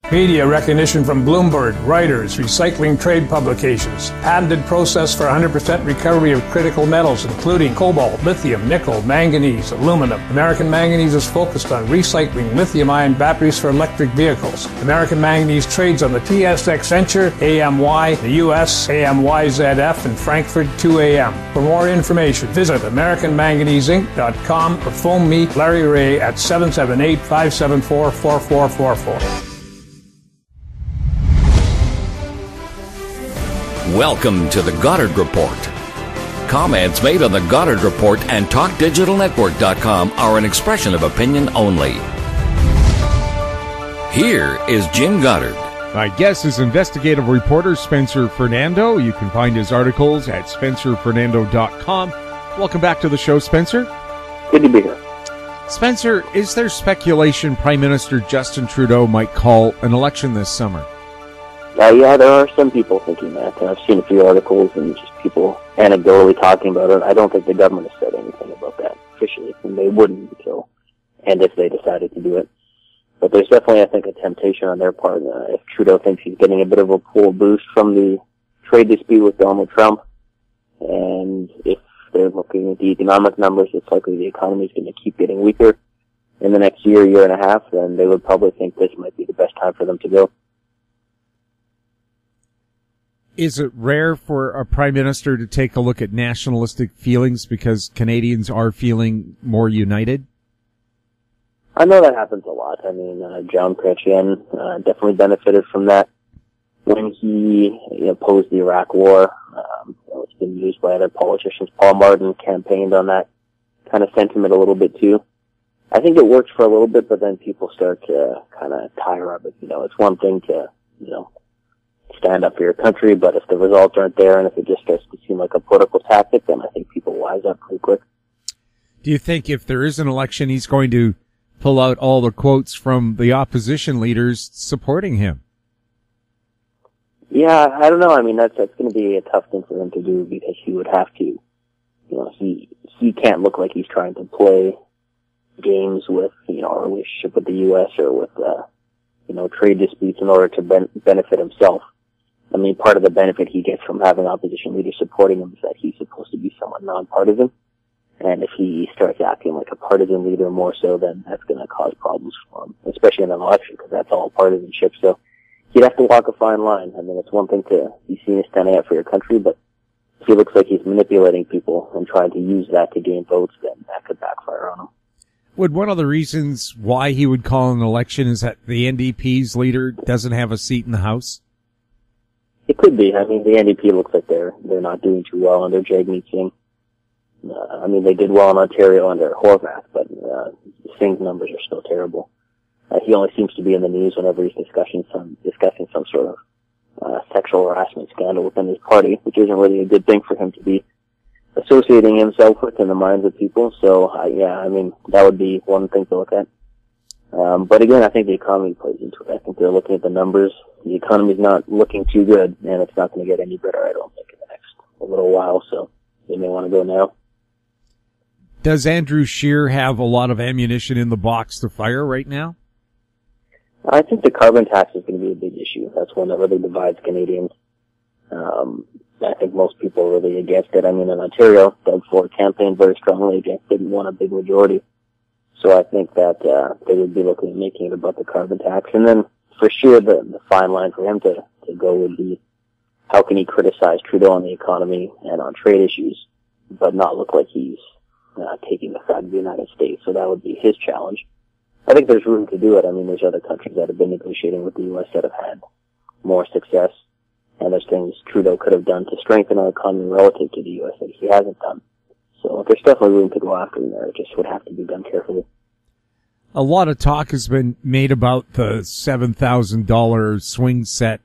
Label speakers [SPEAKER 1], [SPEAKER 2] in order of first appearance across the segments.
[SPEAKER 1] Media recognition from Bloomberg, Reuters, recycling trade publications. Patented process for 100% recovery of critical metals, including cobalt, lithium, nickel, manganese, aluminum. American Manganese is focused on recycling lithium-ion batteries for electric vehicles. American Manganese trades on the TSX Venture, AMY, the US, AMYZF, and Frankfurt 2AM. For more information, visit AmericanManganeseInc.com or phone me, Larry Ray, at 778-574-4444.
[SPEAKER 2] Welcome to the Goddard Report. Comments made on the Goddard Report and TalkDigitalNetwork.com are an expression of opinion only. Here is Jim Goddard.
[SPEAKER 3] My guest is investigative reporter Spencer Fernando. You can find his articles at SpencerFernando.com. Welcome back to the show, Spencer.
[SPEAKER 4] Good to be here.
[SPEAKER 3] Spencer, is there speculation Prime Minister Justin Trudeau might call an election this summer?
[SPEAKER 4] Yeah, there are some people thinking that. I've seen a few articles and just people anecdotally talking about it. I don't think the government has said anything about that officially, and they wouldn't until, and if they decided to do it. But there's definitely, I think, a temptation on their part. If Trudeau thinks he's getting a bit of a pull boost from the trade dispute with Donald Trump, and if they're looking at the economic numbers, it's likely the economy is going to keep getting weaker in the next year and a half, then they would probably think this might be the best time for them to go.
[SPEAKER 3] Is it rare for a prime minister to take a look at nationalistic feelings because Canadians are feeling more united?
[SPEAKER 4] I know that happens a lot. I mean, John Chrétien definitely benefited from that when he opposed the Iraq War. It's been used by other politicians. Paul Martin campaigned on that kind of sentiment a little bit too. I think it works for a little bit, but then people start to kind of tire of it. It's one thing to, stand up for your country, but if the results aren't there and if it just starts to seem like a political tactic, then I think people wise up pretty quick.
[SPEAKER 3] Do you think if there is an election, he's going to pull out all the quotes from the opposition leaders supporting him?
[SPEAKER 4] Yeah, I don't know. I mean, that's going to be a tough thing for him to do because he would have to, he can't look like he's trying to play games with, our relationship with the U.S. or with, trade disputes in order to benefit himself. I mean, part of the benefit he gets from having opposition leaders supporting him is that he's supposed to be somewhat nonpartisan. And if he starts acting like a partisan leader more so, then that's going to cause problems for him, especially in an election, because that's all partisanship. So he'd have to walk a fine line. I mean, it's one thing to be seen as standing up for your country, but if he looks like he's manipulating people and trying to use that to gain votes, then that could backfire on him.
[SPEAKER 3] Would one of the reasons why he would call an election is that the NDP's leader doesn't have a seat in the House?
[SPEAKER 4] It could be. I mean, the NDP looks like they're not doing too well under Jagmeet Singh. I mean, they did well in Ontario under Horwath, but Singh's numbers are still terrible. He only seems to be in the news whenever he's discussing some sort of sexual harassment scandal within his party, which isn't really a good thing for him to be associating himself with in the minds of people. So, I mean, that would be one thing to look at. But again, I think the economy plays into it. I think they're looking at the numbers. The economy's not looking too good, and it's not going to get any better, I don't think, in the next little while. So they may want to go now.
[SPEAKER 3] Does Andrew Scheer have a lot of ammunition in the box to fire right now?
[SPEAKER 4] I think the carbon tax is going to be a big issue. That's one that really divides Canadians. I think most people are really against it. I mean, in Ontario, Doug Ford campaigned very strongly against it and won a big majority. So I think that they would be looking at making it about the carbon tax. And then for sure, the fine line for him to go would be how can he criticize Trudeau on the economy and on trade issues, but not look like he's taking the side of the United States. So that would be his challenge. I think there's room to do it. I mean, there's other countries that have been negotiating with the U.S. that have had more success. And there's things Trudeau could have done to strengthen our economy relative to the U.S. that he hasn't done. So there's definitely room to go after him there. It just would have to be done carefully.
[SPEAKER 3] A lot of talk has been made about the $7,000 swing set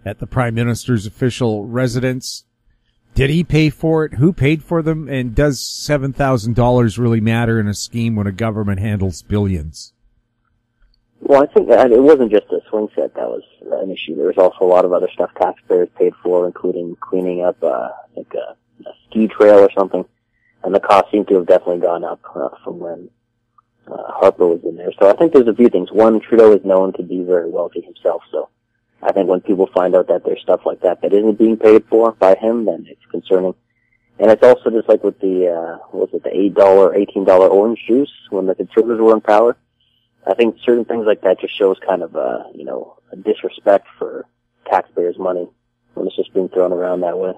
[SPEAKER 3] at the Prime Minister's official residence. Did he pay for it? Who paid for them? And does $7,000 really matter in a scheme when a government handles billions?
[SPEAKER 4] Well, I think that it wasn't just a swing set that was an issue. There was also a lot of other stuff taxpayers paid for, including cleaning up, I think, a ski trail or something. And the cost seemed to have definitely gone up from when Harper was in there. So I think there's a few things. One, Trudeau is known to be very wealthy himself, so I think when people find out that there's stuff like that isn't being paid for by him, then it's concerning. And it's also just like with the, the $8, $18 orange juice when the Conservatives were in power. I think certain things like that just shows kind of, a disrespect for taxpayers' money when it's just being thrown around that way.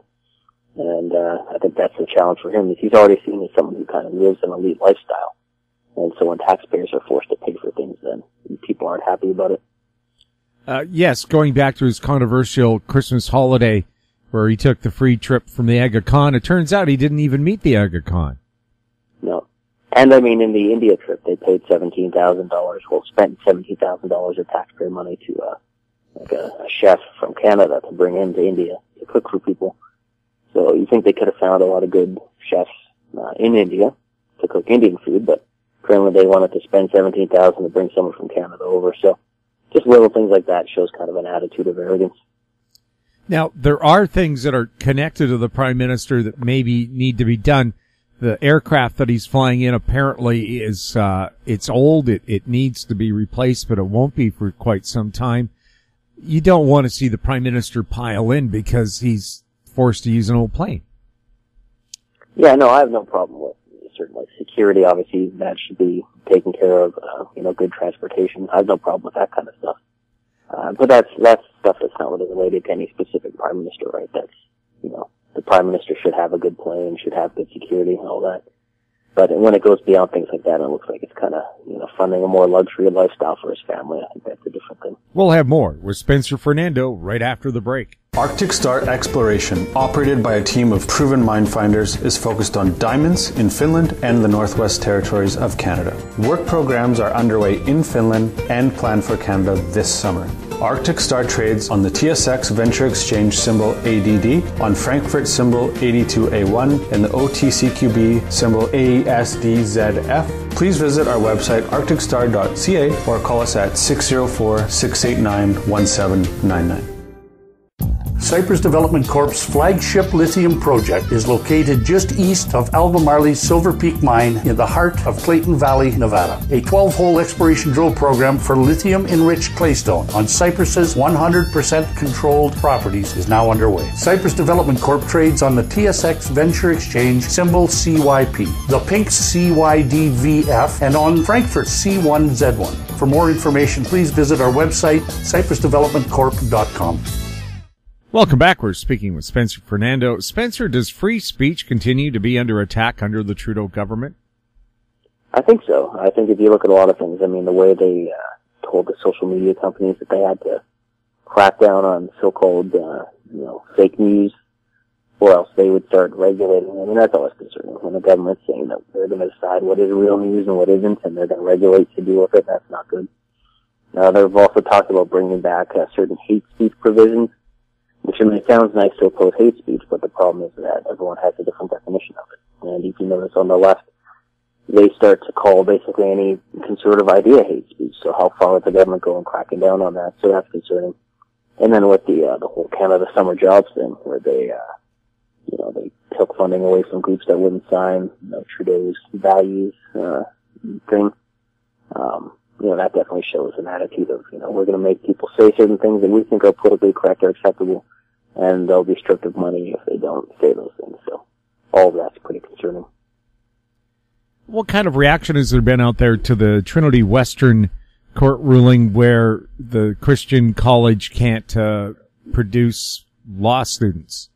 [SPEAKER 4] And, I think that's the challenge for him, is he's already seen as someone who kind of lives an elite lifestyle. And so when taxpayers are forced to pay for things, then people aren't happy about it.
[SPEAKER 3] Yes, going back to his controversial Christmas holiday where he took the free trip from the Aga Khan, it turns out he didn't even meet the Aga Khan.
[SPEAKER 4] No. And I mean, in the India trip, they paid $17,000, spent $17,000 of taxpayer money to, a chef from Canada to bring into India to cook for people. So you think they could have found a lot of good chefs, in India to cook Indian food, but apparently they wanted to spend $17,000 to bring someone from Canada over. So just little things like that shows kind of an attitude of arrogance.
[SPEAKER 3] Now, there are things that are connected to the Prime Minister that maybe need to be done. The aircraft that he's flying in apparently is, it's old. It needs to be replaced, but it won't be for quite some time. You don't want to see the Prime Minister pile in because he's forced to use an old plane.
[SPEAKER 4] Yeah, no, I have no problem with certain, like, security. Obviously, that should be taken care of, good transportation. I have no problem with that kind of stuff. But that's stuff that's not really related to any specific Prime Minister, right? That's, the Prime Minister should have a good plane, should have good security and all that. But when it goes beyond things like that, it looks like it's kind of, funding a more luxury lifestyle for his family. I think that's a different thing.
[SPEAKER 3] We'll have more with Spencer Fernando right after the break.
[SPEAKER 5] Arctic Star Exploration, operated by a team of proven mine finders, is focused on diamonds in Finland and the Northwest Territories of Canada. Work programs are underway in Finland and planned for Canada this summer. Arctic Star trades on the TSX Venture Exchange symbol ADD, on Frankfurt symbol 82A1, and the OTCQB symbol ASDZF. Please visit our website arcticstar.ca or call us at 604-689-1799.
[SPEAKER 6] Cypress Development Corp's flagship lithium project is located just east of Albemarle's Silver Peak mine in the heart of Clayton Valley, Nevada. A 12-hole exploration drill program for lithium-enriched claystone on Cypress's 100% controlled properties is now underway. Cypress Development Corp trades on the TSX Venture Exchange symbol CYP, the pink CYDVF, and on Frankfurt C1Z1. For more information, please visit our website, cypressdevelopmentcorp.com.
[SPEAKER 3] Welcome back. We're speaking with Spencer Fernando. Spencer, does free speech continue to be under attack under the Trudeau government?
[SPEAKER 4] I think so. I think if you look at a lot of things, I mean, the way they told the social media companies that they had to crack down on so-called, fake news, or else they would start regulating. I mean, that's always concerning when the government's saying that they're going to decide what is real news and what isn't, and they're going to regulate to deal with it. That's not good. They've also talked about bringing back certain hate speech provisions, which, I mean, it sounds nice to oppose hate speech, but the problem is that everyone has a different definition of it. And if you notice on the left, they start to call basically any conservative idea hate speech. So how far would the government go in cracking down on that? So that's concerning. And then with the whole Canada summer jobs thing, where they took funding away from groups that wouldn't sign, Trudeau's values, thing. That definitely shows an attitude of, we're going to make people say certain things that we think are politically correct or acceptable, and they'll be stripped of money if they don't say those things. So all of that's pretty concerning.
[SPEAKER 3] What kind of reaction has there been out there to the Trinity Western court ruling where the Christian college can't produce law students?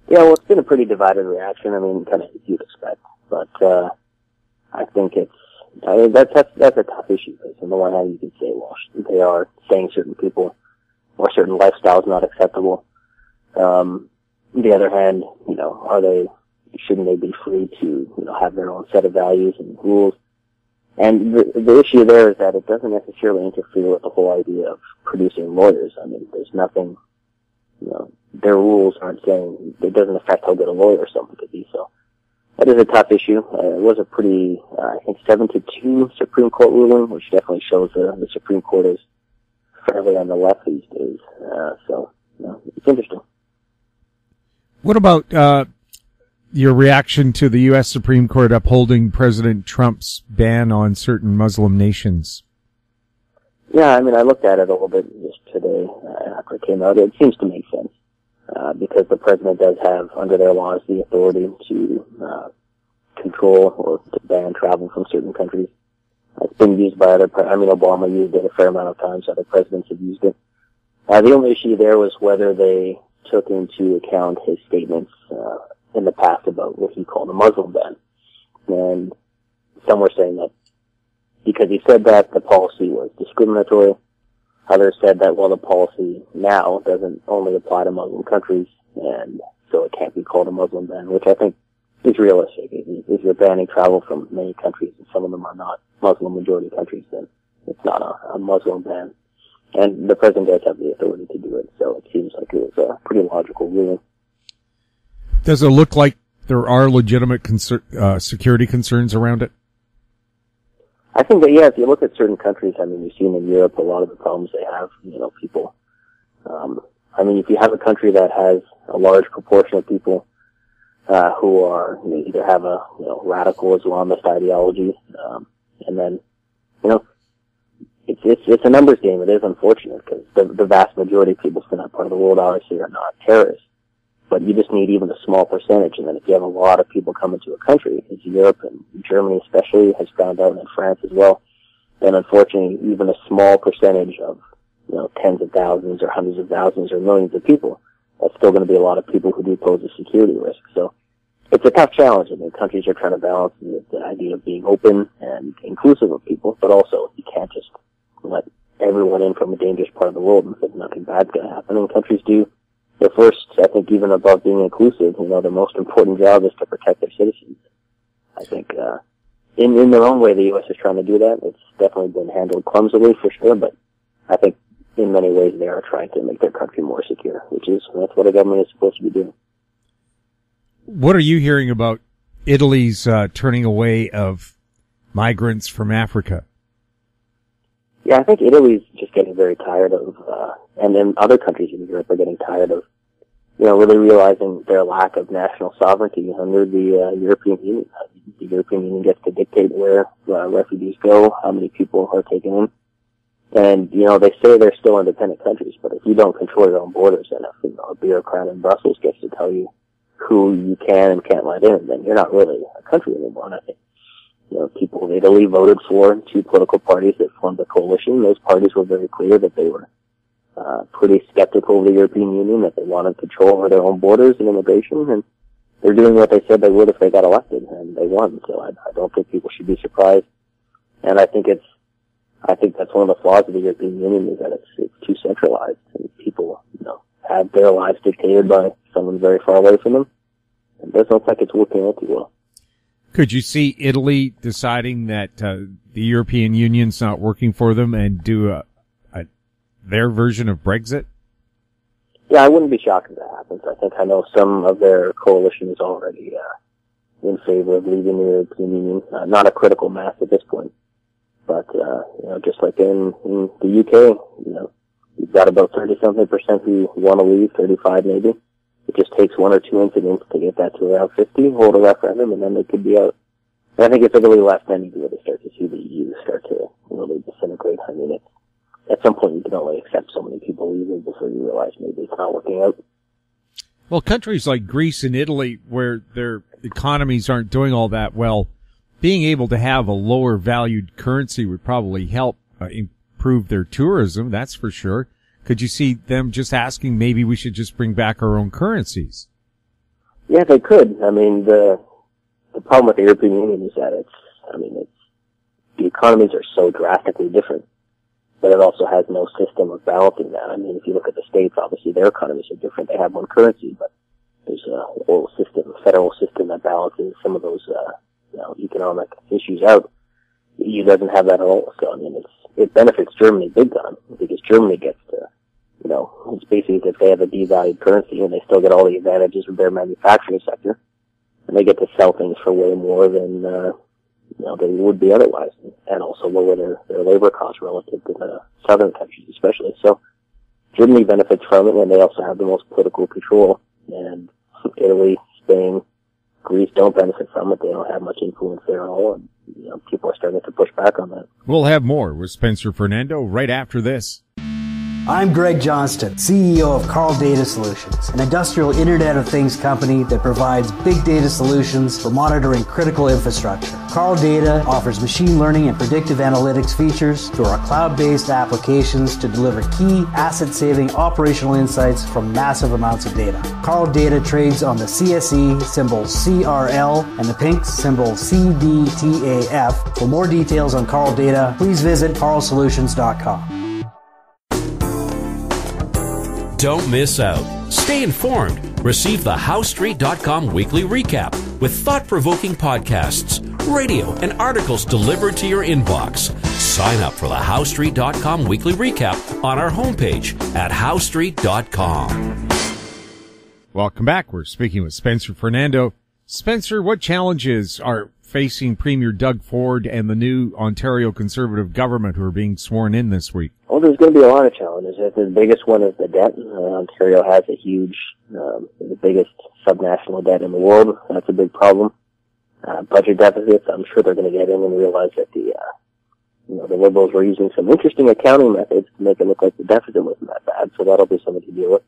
[SPEAKER 4] Yeah, well, it's been a pretty divided reaction. I mean, kind of as you'd expect, but I think that's a tough issue. Because on the one hand, you can say, well, they are saying certain people or certain lifestyles not acceptable. On the other hand, shouldn't they be free to, have their own set of values and rules? And the issue there is that it doesn't necessarily interfere with the whole idea of producing lawyers. I mean, there's nothing, their rules aren't saying, it doesn't affect how good a lawyer someone could be, so. That is a tough issue. It was a pretty, 7-2 Supreme Court ruling, which definitely shows the Supreme Court is fairly on the left these days. So, it's interesting.
[SPEAKER 3] What about, your reaction to the U.S. Supreme Court upholding President Trump's ban on certain Muslim nations?
[SPEAKER 4] Yeah, I mean, I looked at it a little bit just today after it came out. It seems to make sense because the president does have, under their laws, the authority to control or to ban travel from certain countries. It's been used by Obama used it a fair amount of times. Other presidents have used it. The only issue there was whether they took into account his statements in the past about what he called a Muslim ban. And some were saying that because he said that, the policy was discriminatory. Others said that, well, the policy now doesn't only apply to Muslim countries, and so it can't be called a Muslim ban, which I think is realistic. If you're banning travel from many countries, and some of them are not Muslim majority countries, then it's not a Muslim ban. And the president does have the authority to do it, so it seems like it was a pretty logical ruling.
[SPEAKER 3] Does it look like there are legitimate security concerns around it?
[SPEAKER 4] I think that, yeah, if you look at certain countries, I mean, you've seen in Europe a lot of the problems they have, people. If you have a country that has a large proportion of people who are either have a radical Islamist ideology, and then it's a numbers game. It is unfortunate because the vast majority of people in that part of the world obviously are not terrorists, but you just need even a small percentage. And then if you have a lot of people coming to a country, as Europe and Germany especially has found out, and France as well, then unfortunately even a small percentage of tens of thousands or hundreds of thousands or millions of people, that's still going to be a lot of people who do pose a security risk. So it's a tough challenge. I mean, countries are trying to balance the idea of being open and inclusive of people, but also you can't just let everyone in from a dangerous part of the world and think nothing bad's going to happen. And countries do their first, I think, even above being inclusive, their most important job is to protect their citizens. I think in their own way, the U.S. is trying to do that. It's definitely been handled clumsily for sure, but I think in many ways they are trying to make their country more secure, that's what a government is supposed to be doing.
[SPEAKER 3] What are you hearing about Italy's turning away of migrants from Africa?
[SPEAKER 4] Yeah, I think Italy's just getting very tired of, and then other countries in Europe are getting tired of, really realizing their lack of national sovereignty under the European Union. The European Union gets to dictate where refugees go, how many people are taken in. And, they say they're still independent countries, but if you don't control your own borders, and if a bureaucrat in Brussels gets to tell you who you can and can't let in, then you're not really a country anymore. And I think, people in Italy voted for two political parties that formed a coalition. Those parties were very clear that they were pretty skeptical of the European Union, that they wanted control over their own borders and immigration, and they're doing what they said they would if they got elected, and they won. So I don't think people should be surprised. And I think that's one of the flaws of the European Union is that it's too centralized, and people, have their lives dictated by someone very far away from them. It doesn't look like it's working out too well.
[SPEAKER 3] Could you see Italy deciding that the European Union's not working for them and do their version of Brexit?
[SPEAKER 4] Yeah, I wouldn't be shocked if that happens. I know some of their coalition is already in favor of leaving the European Union. Not a critical mass at this point, but just like in the UK, you've got about 30-something% who want to leave, 35 maybe. It just takes one or two incidents to get that to around 50, hold a referendum, and then they could be out. And I think if Italy left, then you'd really start to see the EU start to really disintegrate. I mean, at some point you can only accept so many people leaving before you realize maybe it's not working out.
[SPEAKER 3] Well, countries like Greece and Italy, where their economies aren't doing all that well, being able to have a lower valued currency would probably help improve their tourism, that's for sure. Could you see them just asking maybe we should just bring back our own currencies?
[SPEAKER 4] Yeah, they could. I mean, the problem with the European Union is that the economies are so drastically different, but it also has no system of balancing that. I mean, if you look at the States, obviously their economies are different. They have one currency, but there's a federal system that balances some of those, economic issues out. The EU doesn't have that at all. So, I mean, it benefits Germany big time because Germany gets to, it's basically if they have a devalued currency and they still get all the advantages of their manufacturing sector, and they get to sell things for way more than, they would be otherwise, and also lower their labor costs relative to the southern countries especially. So Germany benefits from it, and they also have the most political control. And Italy, Spain, Greece don't benefit from it. They don't have much influence there at all. And, people are starting to push back on that.
[SPEAKER 3] We'll have more with Spencer Fernando right after this.
[SPEAKER 7] I'm Greg Johnston, CEO of Carl Data Solutions, an industrial Internet of Things company that provides big data solutions for monitoring critical infrastructure. Carl Data offers machine learning and predictive analytics features through our cloud-based applications to deliver key asset-saving operational insights from massive amounts of data. Carl Data trades on the CSE symbol CRL and the pink symbol CDTAF. For more details on Carl Data, please visit carlsolutions.com.
[SPEAKER 8] Don't miss out. Stay informed. Receive the HowStreet.com weekly recap with thought-provoking podcasts, radio, and articles delivered to your inbox. Sign up for the HowStreet.com weekly recap on our homepage at HowStreet.com.
[SPEAKER 3] Welcome back. We're speaking with Spencer Fernando. Spencer, what challenges are facing Premier Doug Ford and the new Ontario Conservative government who are being sworn in this week?
[SPEAKER 4] Well, there's going to be a lot of challenges. The biggest one is the debt. Ontario has a huge, the biggest subnational debt in the world. That's a big problem. Budget deficits, I'm sure they're going to get in and realize that the Liberals were using some interesting accounting methods to make it look like the deficit wasn't that bad, so that'll be something to deal with.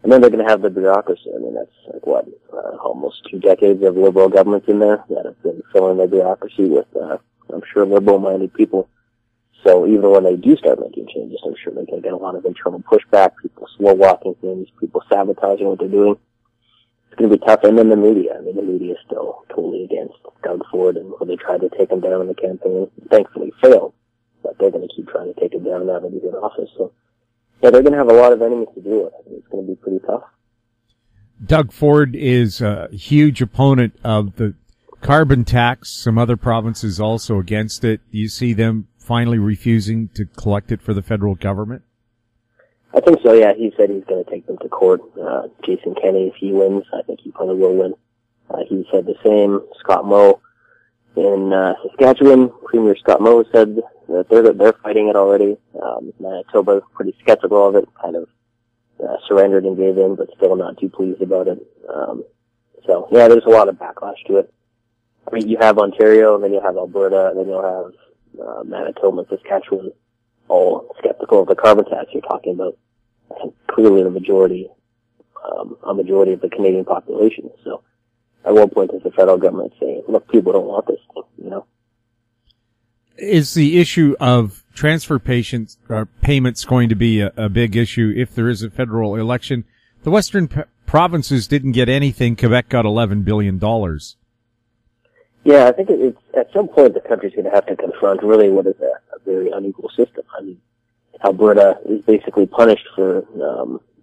[SPEAKER 4] And then they're going to have the bureaucracy. I mean, that's like almost 2 decades of Liberal governments in there that have been filling the bureaucracy with, I'm sure, Liberal-minded people. So even when they do start making changes, I'm sure they're going to get a lot of internal pushback, people slow-walking things, people sabotaging what they're doing. It's going to be tough. And then the media. I mean, the media is still totally against Doug Ford, and they tried to take him down in the campaign. Thankfully failed, but they're going to keep trying to take him down now that he's in office. So, yeah, they're going to have a lot of enemies to deal with. I think it's going to be pretty tough.
[SPEAKER 3] Doug Ford is a huge opponent of the carbon tax. Some other provinces also against it. Do you see them finally refusing to collect it for the federal government?
[SPEAKER 4] I think so, yeah. He said he's going to take them to court. Jason Kenney, if he wins, I think he probably will win. He said the same. Scott Moe in Saskatchewan, Premier Scott Moe said that they're fighting it already. Manitoba, pretty skeptical of it, kind of surrendered and gave in, but still not too pleased about it. So, yeah, there's a lot of backlash to it. I mean, you have Ontario, and then you have Alberta, and then you'll have Manitoba and Saskatchewan, all skeptical of the carbon tax you're talking about. And clearly a majority of the Canadian population. So at one point is the federal government saying, look, people don't want this thing,
[SPEAKER 3] Is the issue of transfer payments going to be a big issue if there is a federal election? The Western provinces didn't get anything. Quebec got $11 billion.
[SPEAKER 4] Yeah, I think it's at some point the country's going to have to confront really what is a very unequal system. I mean, Alberta is basically punished for,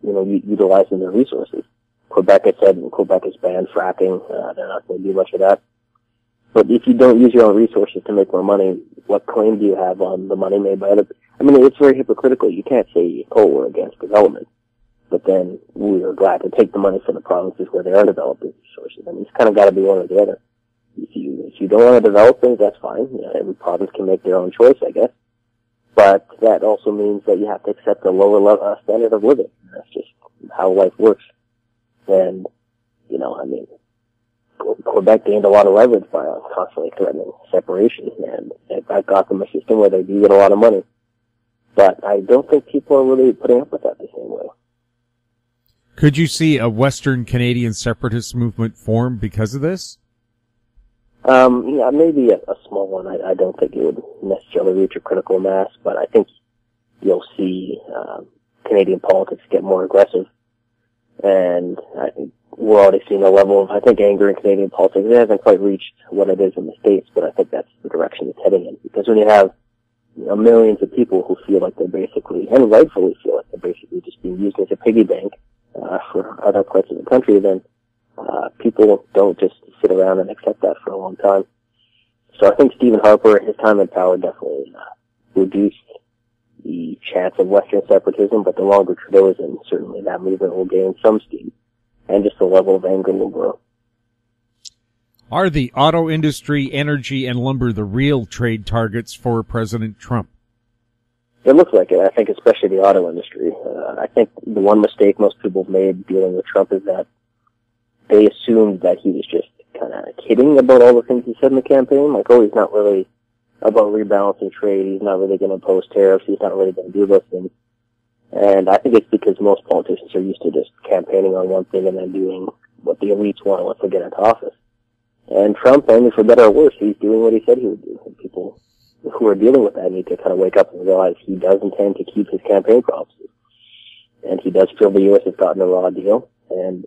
[SPEAKER 4] utilizing their resources. Quebec has banned fracking. They're not going to do much of that. But if you don't use your own resources to make more money, what claim do you have on the money made by other people? I mean, it's very hypocritical. You can't say, we're against development, but then we are glad to take the money from the provinces where they are developing resources. I mean, it's kind of got to be one or the other. If you don't want to develop things, that's fine. Every province can make their own choice, I guess. But that also means that you have to accept a lower standard of living. That's just how life works. And, Quebec gained a lot of leverage by constantly threatening separation, and that got them a system where they do get a lot of money. But I don't think people are really putting up with that the same way.
[SPEAKER 3] Could you see a Western Canadian separatist movement form because of this?
[SPEAKER 4] Maybe a small one. I don't think it would necessarily reach a critical mass, but I think you'll see Canadian politics get more aggressive. And I think we're already seeing a level of, anger in Canadian politics. It hasn't quite reached what it is in the States, but I think that's the direction it's heading in. Because when you have millions of people who feel like they're basically, and rightfully feel like they're basically just being used as a piggy bank for other parts of the country, then people don't just sit around and accept that for a long time. So I think Stephen Harper, his time in power, definitely reduced the chance of Western separatism, but the longer Trudeau is in, certainly that movement will gain some steam, and just the level of anger will grow.
[SPEAKER 3] Are the auto industry, energy, and lumber the real trade targets for President Trump?
[SPEAKER 4] It looks like it. I think especially the auto industry. I think the one mistake most people have made dealing with Trump is that they assumed that he was just kind of kidding about all the things he said in the campaign. Like, oh, he's not really about rebalancing trade. He's not really going to impose tariffs. He's not really going to do those things. And I think it's because most politicians are used to just campaigning on one thing and then doing what the elites want once they get into office. And Trump, I mean, for better or worse, he's doing what he said he would do. And people who are dealing with that need to kind of wake up and realize he does intend to keep his campaign promises. And he does feel the U.S. has gotten a raw deal. And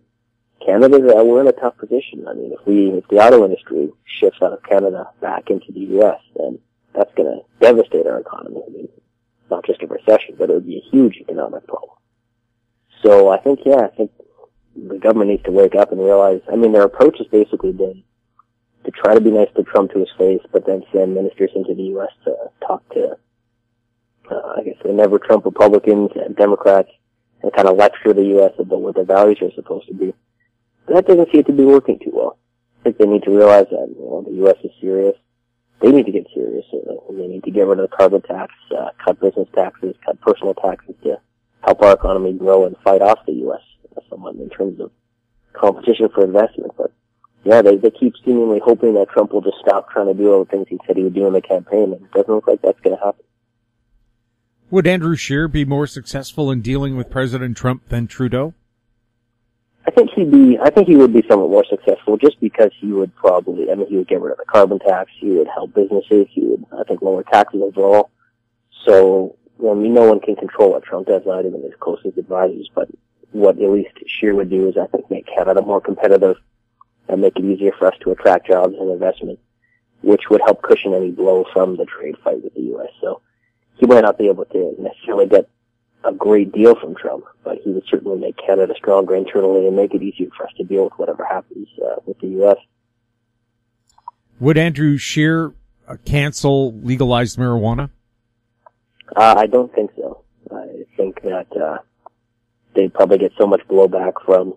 [SPEAKER 4] Canada, we're in a tough position. I mean, if the auto industry shifts out of Canada back into the U.S., then that's going to devastate our economy. I mean, not just a recession, but it would be a huge economic problem. So I think the government needs to wake up and realize, I mean, their approach has basically been to try to be nice to Trump to his face, but then send ministers into the U.S. to talk to, I guess, the never Trump Republicans and Democrats and kind of lecture the U.S. about what their values are supposed to be. But that doesn't seem to be working too well. I think they need to realize that, the U.S. is serious. They need to get serious. They need to get rid of the carbon tax, cut business taxes, cut personal taxes to help our economy grow and fight off the U.S. somewhat in terms of competition for investment. But yeah, they keep seemingly hoping that Trump will just stop trying to do all the things he said he would do in the campaign, and it doesn't look like that's going to happen.
[SPEAKER 3] Would Andrew Scheer be more successful in dealing with President Trump than Trudeau?
[SPEAKER 4] I think he would be somewhat more successful just because he would he would get rid of the carbon tax, he would help businesses, he would, I think, lower taxes overall. So, no one can control what Trump does, not even his closest advisors, but what at least Scheer would do is, I think, make Canada more competitive and make it easier for us to attract jobs and investment, which would help cushion any blow from the trade fight with the U.S. So he might not be able to necessarily get a great deal from Trump, but he would certainly make Canada stronger internally and make it easier for us to deal with whatever happens with the U.S.
[SPEAKER 3] Would Andrew Scheer cancel legalized marijuana?
[SPEAKER 4] I don't think so. I think that they'd probably get so much blowback from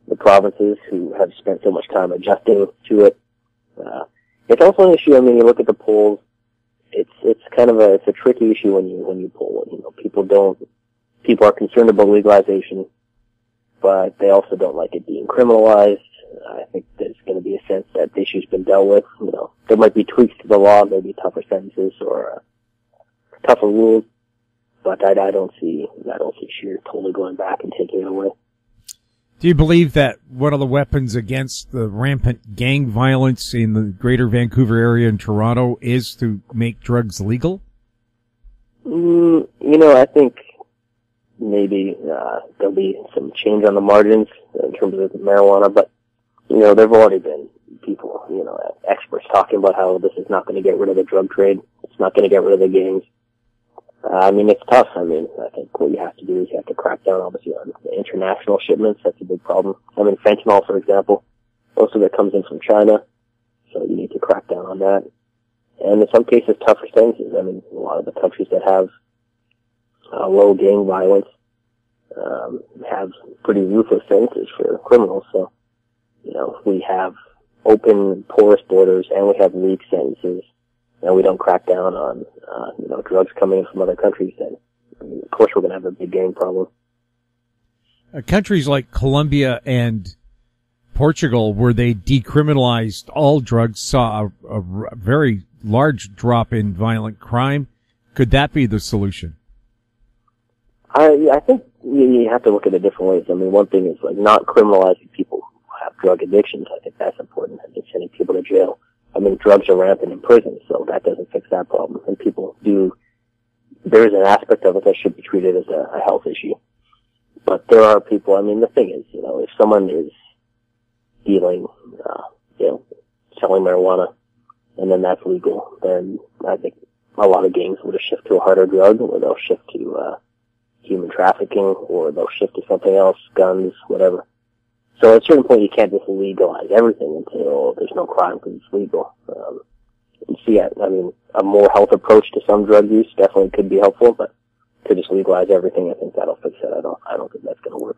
[SPEAKER 4] the provinces who have spent so much time adjusting to it. It's also an issue. I mean, you look at the polls. It's kind of a tricky issue when you poll. People are concerned about legalization, but they also don't like it being criminalized. I think there's going to be a sense that the issue's been dealt with. There might be tweaks to the law, maybe tougher sentences or tougher rules, but I don't see Scheer totally going back and taking it away.
[SPEAKER 3] Do you believe that one of the weapons against the rampant gang violence in the greater Vancouver area and Toronto is to make drugs legal?
[SPEAKER 4] I think maybe there'll be some change on the margins in terms of marijuana, but, there've already been people, experts talking about how this is not going to get rid of the drug trade. It's not going to get rid of the gangs. It's tough. I think what you have to do is you have to crack down, obviously, on the international shipments. That's a big problem. Fentanyl, for example, most of it comes in from China, so you need to crack down on that. And in some cases, tougher sentences. A lot of the countries that have low gang violence have pretty ruthless sentences for criminals. So, we have open, porous borders, and we have weak sentences, and we don't crack down on, drugs coming in from other countries, then, of course, we're going to have a big gang problem.
[SPEAKER 3] Countries like Colombia and Portugal, where they decriminalized all drugs, saw a very large drop in violent crime. Could that be the solution?
[SPEAKER 4] I think you have to look at it different ways. One thing is not criminalizing people who have drug addictions. I think that's important. I think sending people to jail. Drugs are rampant in prison, so that doesn't fix that problem. And there is an aspect of it that should be treated as a health issue. But there are people, the thing is, if someone is dealing, selling marijuana, and then that's legal, then I think a lot of gangs would shift to a harder drug, or they'll shift to, human trafficking, or they'll shift to something else, guns, whatever. So at a certain point, you can't just legalize everything until there's no crime because it's legal. A more health approach to some drug use definitely could be helpful, but to just legalize everything, I think that'll fix it. I don't think that's going to work.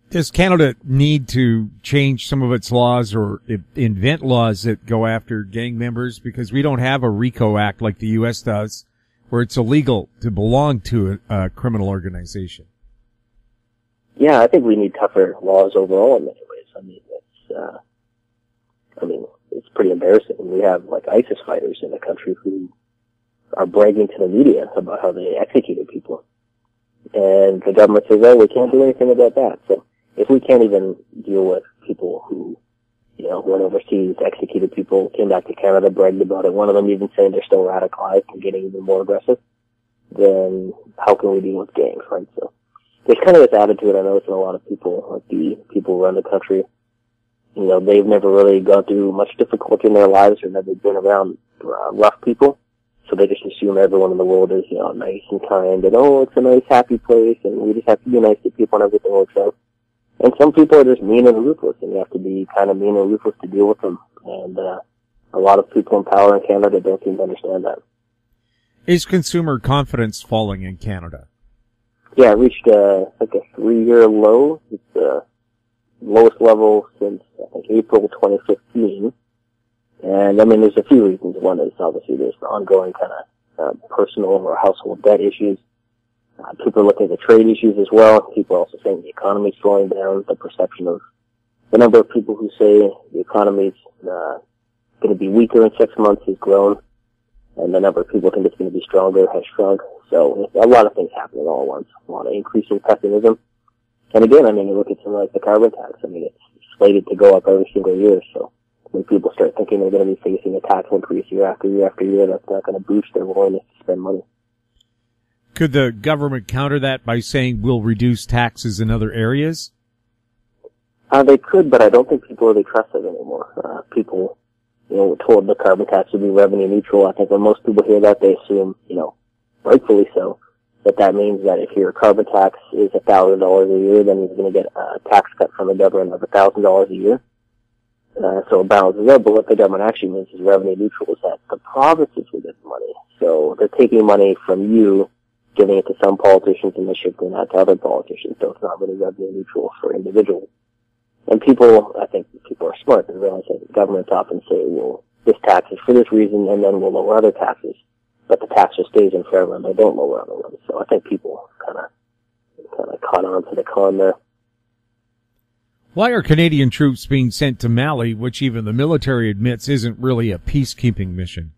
[SPEAKER 3] Does Canada need to change some of its laws or invent laws that go after gang members? Because we don't have a RICO Act like the U.S. does, where it's illegal to belong to a criminal organization. Yeah,
[SPEAKER 4] I think we need tougher laws overall in many ways. I mean, it's pretty embarrassing. We have like ISIS fighters in the country who are bragging to the media about how they executed people. And the government says, oh, we can't do anything about that. So if we can't even deal with people who, you know, went overseas, executed people, came back to Canada, bragged about it, one of them even saying they're still radicalized and getting even more aggressive, then how can we deal with gangs, right? So there's kind of this attitude I notice in a lot of people, like the people who run the country. You know, they've never really gone through much difficulty in their lives or never been around rough people. So they just assume everyone in the world is, you know, nice and kind and, oh, it's a nice, happy place and we just have to be nice to people and everything works out. And some people are just mean and ruthless and you have to be kind of mean and ruthless to deal with them. And a lot of people in power in Canada don't seem to understand that.
[SPEAKER 3] Is consumer confidence falling in Canada?
[SPEAKER 4] Yeah, it reached like a 3-year low. It's the lowest level since, I think, April 2015. And, I mean, there's a few reasons. One is, obviously, there's the ongoing kind of personal or household debt issues. People are looking at the trade issues as well. People are also saying the economy's slowing down. The perception of the number of people who say the economy's going to be weaker in 6 months has grown. And the number of people who think it's going to be stronger has shrunk. So a lot of things happening all at once. A lot of increasing pessimism. And again, I mean, you look at something like the carbon tax. I mean, it's slated to go up every single year. So when people start thinking they're going to be facing a tax increase year after year after year, that's not going to boost their willingness to spend money.
[SPEAKER 3] Could the government counter that by saying we'll reduce taxes in other areas?
[SPEAKER 4] They could, but I don't think people really trust it anymore. People, you know, were told the carbon tax would be revenue neutral. I think when most people hear that, they assume, you know, rightfully so, that means that if your carbon tax is $1,000 a year, then you're going to get a tax cut from the government of $1,000 a year. So it balances out, but what the government actually means is revenue neutral, is that the provinces will get the money. So they're taking money from you, giving it to some politicians, and they're shifting that to other politicians, so it's not really revenue neutral for individuals. And people, I think people are smart. They realize that governments often say, well, this tax is for this reason, and then we'll lower other taxes. But the tax just stays in forever, and they don't lower other ones. So I think people kind of caught on to the con there.
[SPEAKER 3] Why are Canadian troops being sent to Mali, which even the military admits isn't really a peacekeeping mission?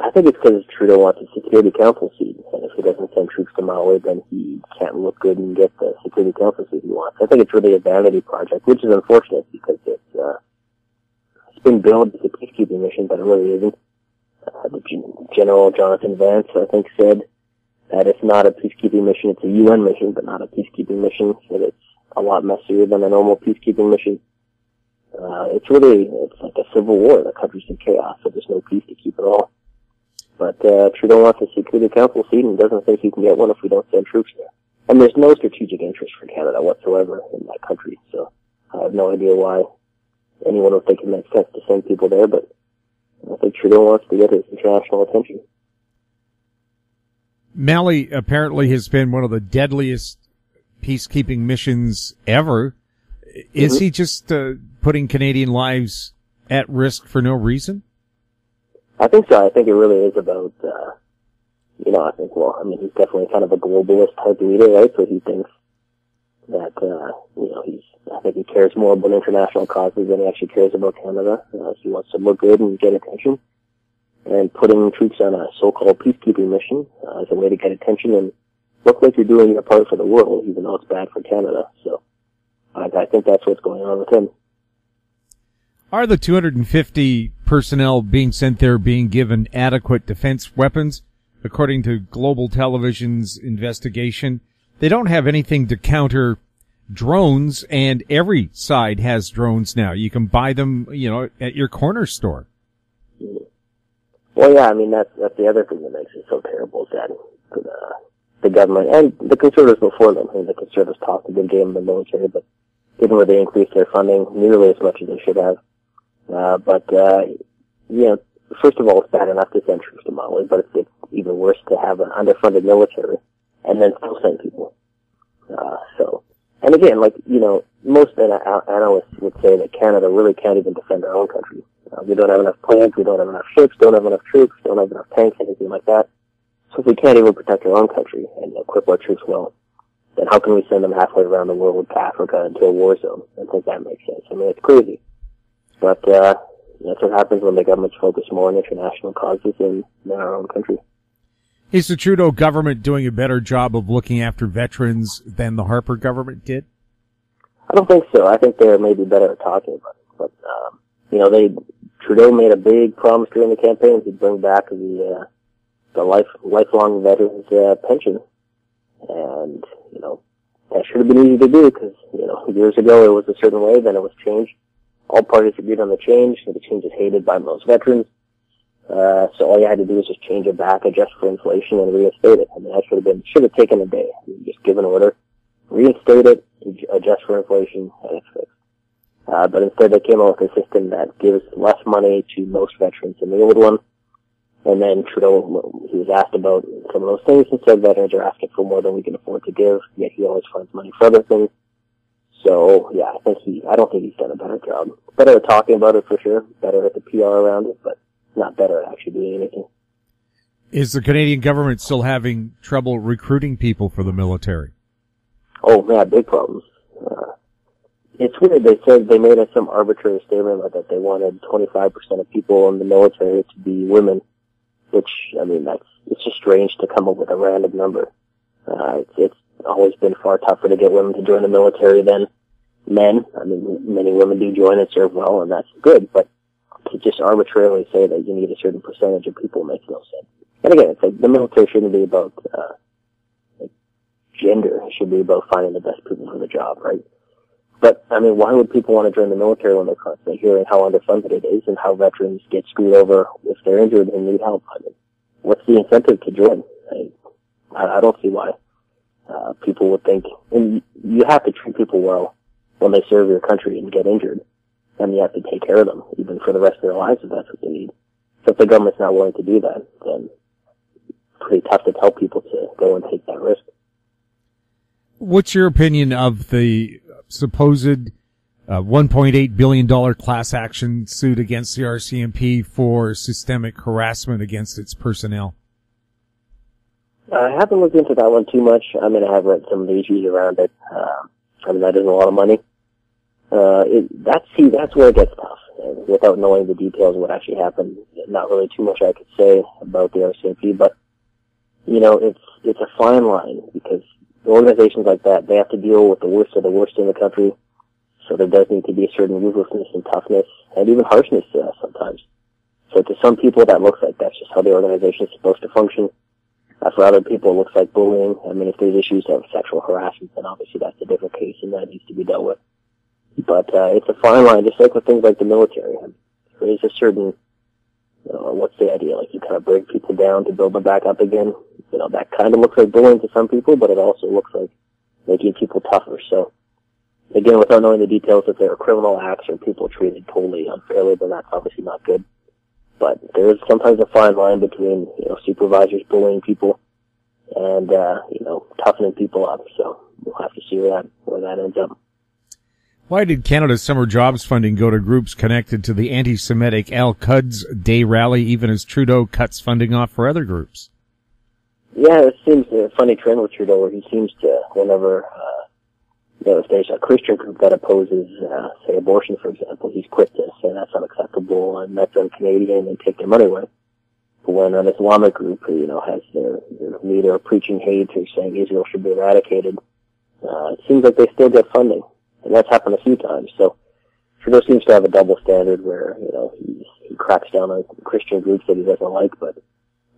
[SPEAKER 4] I think it's because Trudeau wants a Security Council seat, and if he doesn't send troops to Mali, then he can't look good and get the Security Council seat he wants. I think it's really a vanity project, which is unfortunate because it's been billed as a peacekeeping mission, but it really isn't. The General Jonathan Vance, I think, said that it's not a peacekeeping mission, it's a UN mission, but not a peacekeeping mission, that it's a lot messier than a normal peacekeeping mission. It's like a civil war. The country's in chaos, so there's no peace to keep at all. But Trudeau wants a Security Council seat and doesn't think he can get one if we don't send troops there. And there's no strategic interest for Canada whatsoever in that country, so I have no idea why anyone would think it makes sense to send people there, but I think Trudeau wants to get his international attention.
[SPEAKER 3] Mali apparently has been one of the deadliest peacekeeping missions ever. Is he just putting Canadian lives at risk for no reason?
[SPEAKER 4] I think so. I think it really is about, I think, he's definitely kind of a globalist type leader, right? So he thinks that, I think he cares more about international causes than he actually cares about Canada. He wants to look good and get attention. And putting troops on a so-called peacekeeping mission is a way to get attention and look like you're doing your part for the world, even though it's bad for Canada. So I think that's what's going on with him.
[SPEAKER 3] Are the 250 personnel being sent there being given adequate defense weapons? According to Global Television's investigation, they don't have anything to counter drones, and every side has drones now. You can buy them, at your corner store.
[SPEAKER 4] Well, yeah, that's the other thing that makes it so terrible, is that the government and the Conservatives before them, the Conservatives talked a good game in the military, but didn't really increase their funding nearly as much as they should have. First of all, it's bad enough to send troops to Mali, but it's even worse to have an underfunded military and then still send people. And again, most analysts would say that Canada really can't even defend our own country. We don't have enough planes, we don't have enough ships, don't have enough troops, don't have enough tanks, anything like that. So if we can't even protect our own country and equip our troops well, then how can we send them halfway around the world to Africa into a war zone? I think that makes sense. It's crazy. But that's what happens when the government's focused more on international causes than our own country.
[SPEAKER 3] Is the Trudeau government doing a better job of looking after veterans than the Harper government did?
[SPEAKER 4] I don't think so. I think they're maybe better at talking about it. But, Trudeau made a big promise during the campaign to bring back the lifelong veterans pension. And, that should have been easy to do because, years ago it was a certain way, then it was changed. All parties agreed on the change, and the change is hated by most veterans. So all you had to do was just change it back, adjust for inflation, and reinstate it. I mean, that should have taken a day. Just give an order, reinstate it, adjust for inflation, and it's fixed. But instead they came up with a system that gives less money to most veterans than the old one. And then Trudeau, he was asked about some of those things and said veterans are asking for more than we can afford to give, yet he always finds money for other things. So, yeah, I don't think he's done a better job. Better at talking about it for sure, better at the PR around it, but not better at actually doing anything.
[SPEAKER 3] Is the Canadian government still having trouble recruiting people for the military?
[SPEAKER 4] Oh, man, big problems. It's weird. They said they made some arbitrary statement like that they wanted 25% of people in the military to be women, which, it's just strange to come up with a random number. It's always been far tougher to get women to join the military than men. I mean, many women do join and serve well, and that's good, but to just arbitrarily say that you need a certain percentage of people makes no sense. And again, it's like the military shouldn't be about gender. It should be about finding the best people for the job, right? But, why would people want to join the military when they're constantly hearing how underfunded it is and how veterans get screwed over if they're injured and need help? What's the incentive to join? I don't see why. People would think, and you have to treat people well when they serve your country and get injured, and you have to take care of them, even for the rest of their lives if that's what they need. So if the government's not willing to do that, then it's pretty tough to tell people to go and take that risk.
[SPEAKER 3] What's your opinion of the supposed $1.8 billion class action suit against the RCMP for systemic harassment against its personnel?
[SPEAKER 4] I haven't looked into that one too much. I have read some of the issues around it. That is a lot of money. That's where it gets tough. And without knowing the details of what actually happened, not really too much I could say about the RCMP, but, it's a fine line because organizations like that, they have to deal with the worst of the worst in the country. So there does need to be a certain ruthlessness and toughness and even harshness sometimes. So to some people that looks like that's just how the organization is supposed to function. For other people it looks like bullying. If there's issues of sexual harassment, then obviously that's a different case and that needs to be dealt with. But it's a fine line, just like with things like the military. There is a certain, what's the idea? Like you kind of break people down to build them back up again. That kind of looks like bullying to some people, but it also looks like making people tougher. So, again, without knowing the details, if there are criminal acts or people treated totally unfairly, then that's obviously not good. But there is sometimes a fine line between, supervisors bullying people and, toughening people up. So we'll have to see where that ends up.
[SPEAKER 3] Why did Canada's summer jobs funding go to groups connected to the anti-Semitic Al-Quds Day rally, even as Trudeau cuts funding off for other groups?
[SPEAKER 4] Yeah, it seems a funny trend with Trudeau where he seems to, whenever, if there's a Christian group that opposes, say, abortion, for example, he's quick to say that's unacceptable and that's un-Canadian and take their money away. But when an Islamic group, has their leader preaching hate or saying Israel should be eradicated, it seems like they still get funding. And that's happened a few times. So Trudeau seems to have a double standard where, he cracks down on Christian groups that he doesn't like, but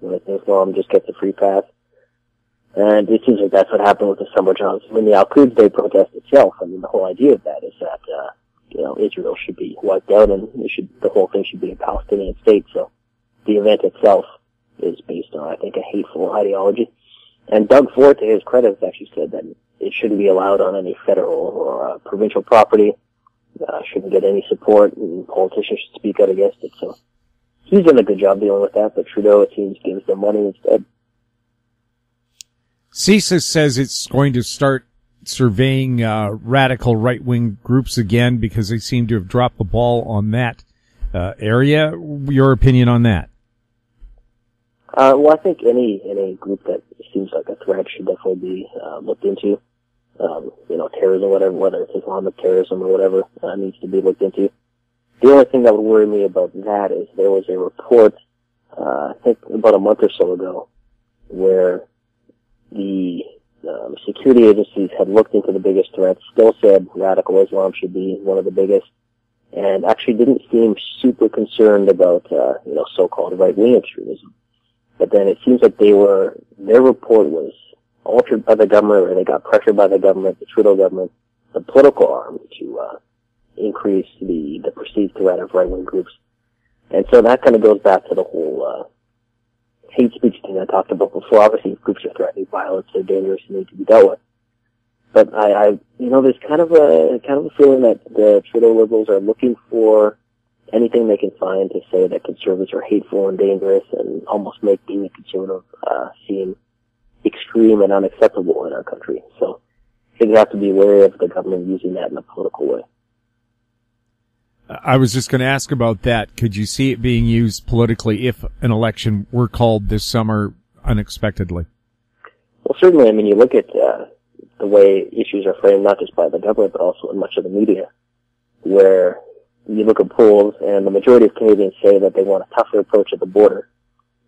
[SPEAKER 4] with Islam just gets a free pass. And it seems like that's what happened with the summer jobs. The Al-Quds Day protest itself, the whole idea of that is that, Israel should be wiped out and the whole thing should be a Palestinian state. So the event itself is based on, I think, a hateful ideology. And Doug Ford, to his credit, has actually said that it shouldn't be allowed on any federal or provincial property, shouldn't get any support, and politicians should speak out against it. So he's done a good job dealing with that, but Trudeau, it seems, gives them money instead.
[SPEAKER 3] CSIS says it's going to start surveying radical right-wing groups again because they seem to have dropped the ball on that area. Your opinion on that?
[SPEAKER 4] Well, I think any group that seems like a threat should definitely be looked into. Terrorism, whether it's Islamic terrorism or whatever, needs to be looked into. The only thing that would worry me about that is there was a report, I think about a month or so ago, where the security agencies had looked into the biggest threats, still said radical Islam should be one of the biggest, and actually didn't seem super concerned about, so-called right-wing extremism. But then it seems like their report was altered by the government, or they got pressured by the government, the Trudeau government, the political arm, to increase the perceived threat of right-wing groups. And so that kind of goes back to the whole hate speech thing I talked about before. Obviously, if groups are threatening violence, they're dangerous and need to be dealt with. But there's kind of a feeling that the Trudeau Liberals are looking for anything they can find to say that conservatives are hateful and dangerous, and almost make being a conservative seem extreme and unacceptable in our country. So I think you have to be wary of the government using that in a political way.
[SPEAKER 3] I was just going to ask about that. Could you see it being used politically if an election were called this summer unexpectedly? Well,
[SPEAKER 4] certainly. I mean, you look at the way issues are framed, not just by the government, but also in much of the media, where you look at polls and the majority of Canadians say that they want a tougher approach at the border.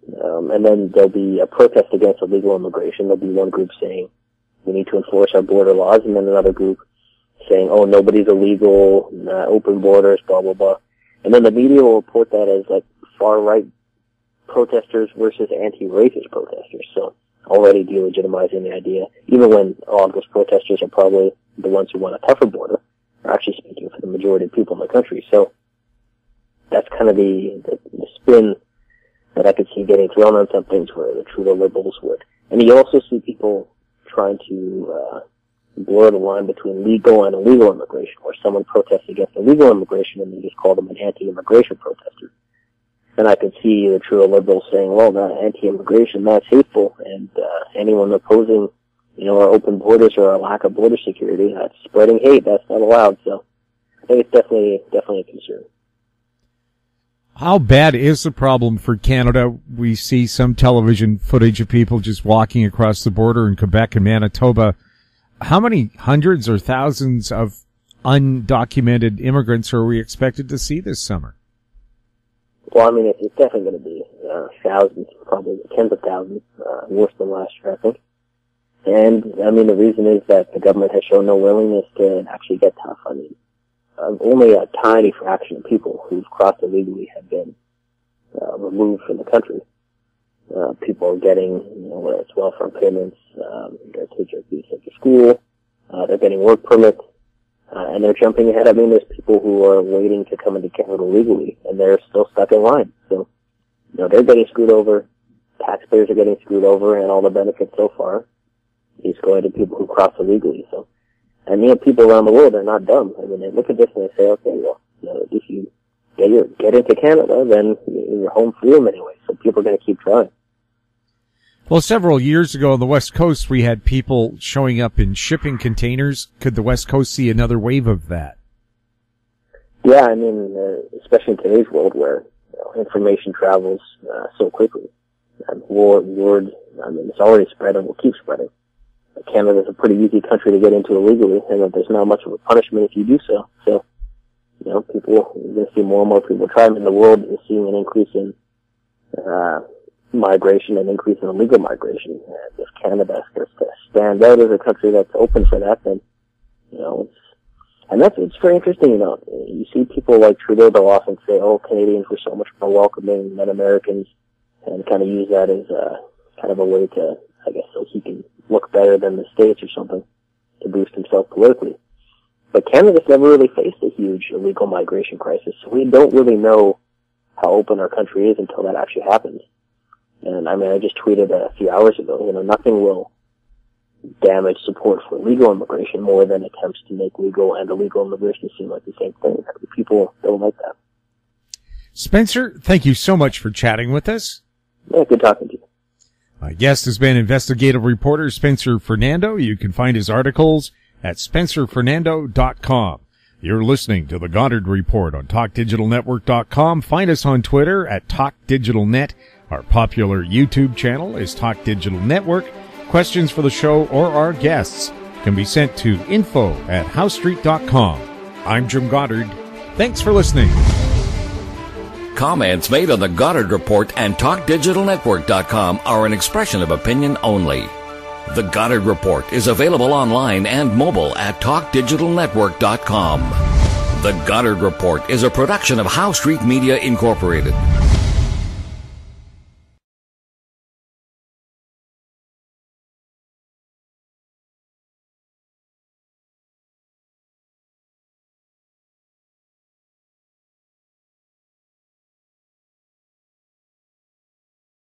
[SPEAKER 4] And then there'll be a protest against illegal immigration. There'll be one group saying we need to enforce our border laws, and then another group saying, oh, nobody's illegal, open borders, blah, blah, blah. And then the media will report that as like far-right protesters versus anti-racist protesters. So already delegitimizing the idea, even when all of those protesters are probably the ones who want a tougher border, are actually speaking for the majority of people in the country. So that's kind of the spin that I could see getting thrown on some things where the Trudeau Liberals would. And you also see people trying to blur the line between legal and illegal immigration, where someone protests against illegal immigration and they just call them an anti-immigration protester. And I could see the Trudeau Liberals saying, well, that anti-immigration, that's hateful, and anyone opposing, our open borders or our lack of border security, that's spreading hate, that's not allowed. So I think it's definitely a concern.
[SPEAKER 3] How bad is the problem for Canada? We see some television footage of people just walking across the border in Quebec and Manitoba. How many hundreds or thousands of undocumented immigrants are we expected to see this summer?
[SPEAKER 4] Well, I mean, it's definitely going to be thousands, probably tens of thousands, worse than last year, I think. And, I mean, the reason is that the government has shown no willingness to actually get tough. I mean, only a tiny fraction of people who've crossed illegally have been removed from the country. People are getting, whether it's welfare payments, their kids are being sent to school, they're getting work permits, and they're jumping ahead. I mean, there's people who are waiting to come into Canada legally, and they're still stuck in line. So, they're getting screwed over, taxpayers are getting screwed over, and all the benefits so far is going to people who cross illegally. So, and people around the world are not dumb. I mean, they look at this and they say, okay, well, if you get into Canada, then you're home free anyway. So people are going to keep trying.
[SPEAKER 3] Well, several years ago on the West Coast, we had people showing up in shipping containers. Could the West Coast see another wave of that?
[SPEAKER 4] Yeah, I mean, especially in today's world where information travels so quickly. Word, I mean, it's already spread and will keep spreading. Canada's a pretty easy country to get into illegally, and there's not much of a punishment if you do so. So, you're going to see more and more people try. I mean, the world is seeing an increase in migration and increase in illegal migration. And if Canada starts to stand out as a country that's open for that, then, it's very interesting, you see people like Trudeau, they'll often say, oh, Canadians were so much more welcoming than Americans, and kind of use that as kind of a way to, I guess, so he can look better than the States or something to boost himself politically. But Canada's never really faced a huge illegal migration crisis, so we don't really know how open our country is until that actually happens. And I mean, I just tweeted a few hours ago, nothing will damage support for legal immigration more than attempts to make legal and illegal immigration seem like the same thing. People don't like that.
[SPEAKER 3] Spencer, thank you so much for chatting with us.
[SPEAKER 4] Yeah, good talking to you.
[SPEAKER 3] My guest has been investigative reporter Spencer Fernando. You can find his articles at spencerfernando.com. You're listening to the Goddard Report on TalkDigitalNetwork.com. Find us on Twitter at TalkDigitalNet. Our popular YouTube channel is Talk Digital Network. Questions for the show or our guests can be sent to info@HowStreet.com. I'm Jim Goddard. Thanks for listening.
[SPEAKER 2] Comments made on the Goddard Report and TalkDigitalNetwork.com are an expression of opinion only. The Goddard Report is available online and mobile at TalkDigitalNetwork.com. The Goddard Report is a production of Howe Street Media Incorporated.